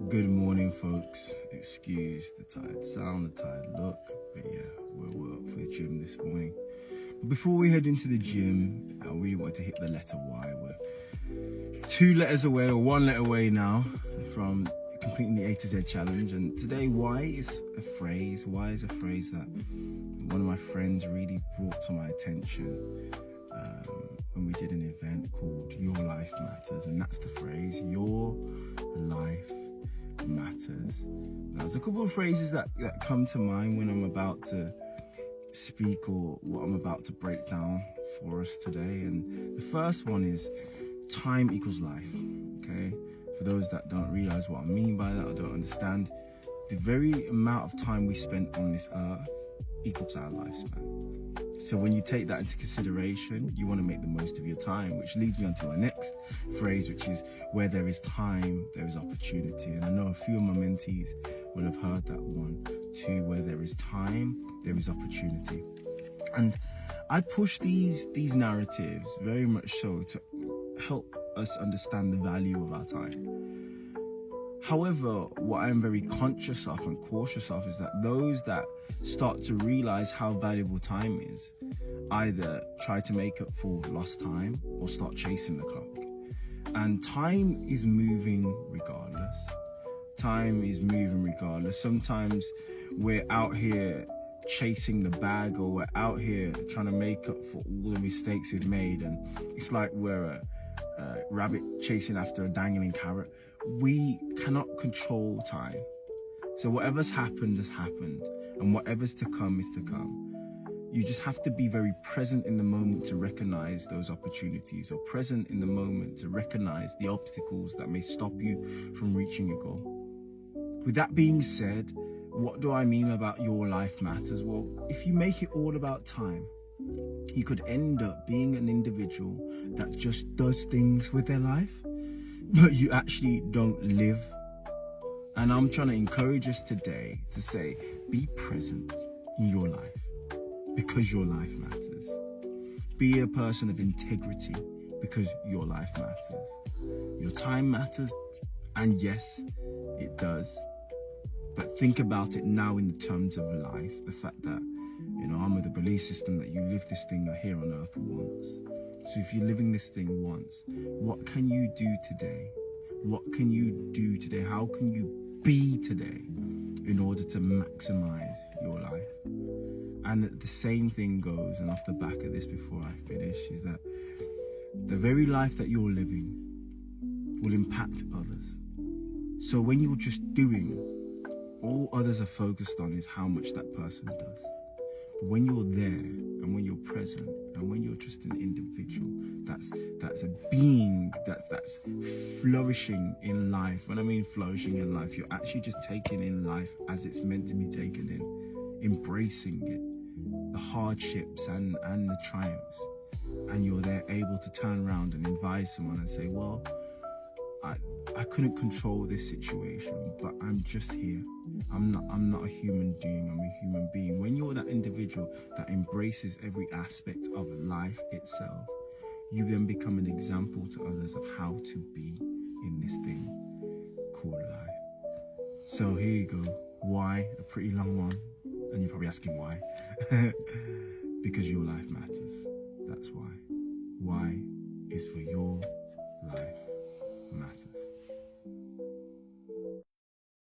Good morning, folks. Excuse the tired sound, the tired look, but yeah, we're up for the gym this morning. But before we head into the gym, I really want to hit the letter Y. We're 2 letters away, or 1 letter away now, from completing the A to Z challenge. And today, Y is a phrase. Y is a phrase that one of my friends really brought to my attention when we did an event called Your Life Matters. And that's the phrase, your life matters. Now, there's a couple of phrases that come to mind when I'm about to speak or what I'm about to break down for us today. And the first one is time equals life. Okay, for those that don't realize what I mean by that or don't understand, the very amount of time we spend on this earth equals our lifespan. So when you take that into consideration, you want to make the most of your time, which leads me on to my next phrase, which is where there is time, there is opportunity. And I know a few of my mentees will have heard that one too, where there is time, there is opportunity. And I push these narratives very much so to help us understand the value of our time. However, what I'm very conscious of and cautious of is that those that start to realize how valuable time is either try to make up for lost time or start chasing the clock. And time is moving regardless. Time is moving regardless. Sometimes we're out here chasing the bag, or we're out here trying to make up for all the mistakes we've made, and it's like we're a rabbit chasing after a dangling carrot. We cannot control time. So whatever's happened has happened, and whatever's to come is to come. You just have to be very present in the moment to recognize those opportunities, or present in the moment to recognize the obstacles that may stop you from reaching your goal. With that being said, what do I mean about your life matters? Well, if you make it all about time, you could end up being an individual that just does things with their life, but you actually don't live. And I'm trying to encourage us today to say, be present in your life, because your life matters. Be a person of integrity, because your life matters. Your time matters, and yes, it does. But think about it now in the terms of life, the fact that, I'm of the belief system that you live this thing here on earth once. So if you're living this thing once, what can you do today? What can you do today? How can you be today in order to maximize your life? And the same thing goes, and off the back of this before I finish, is that the very life that you're living will impact others. So when you're just doing, all others are focused on is how much that person does. But when you're there, and when you're present, and when you're just an individual, that's a being that's flourishing in life. When I mean flourishing in life, you're actually just taking in life as it's meant to be taken in, embracing it, the hardships and the triumphs. And you're there able to turn around and advise someone and say, well, I couldn't control this situation, but I'm just here. I'm not a human being, I'm a human being. When you're that individual that embraces every aspect of life itself, you then become an example to others of how to be in this thing called life. So here you go. Why? A pretty long one. And you're probably asking why. Because your life matters. That's why. Why is for your life matters.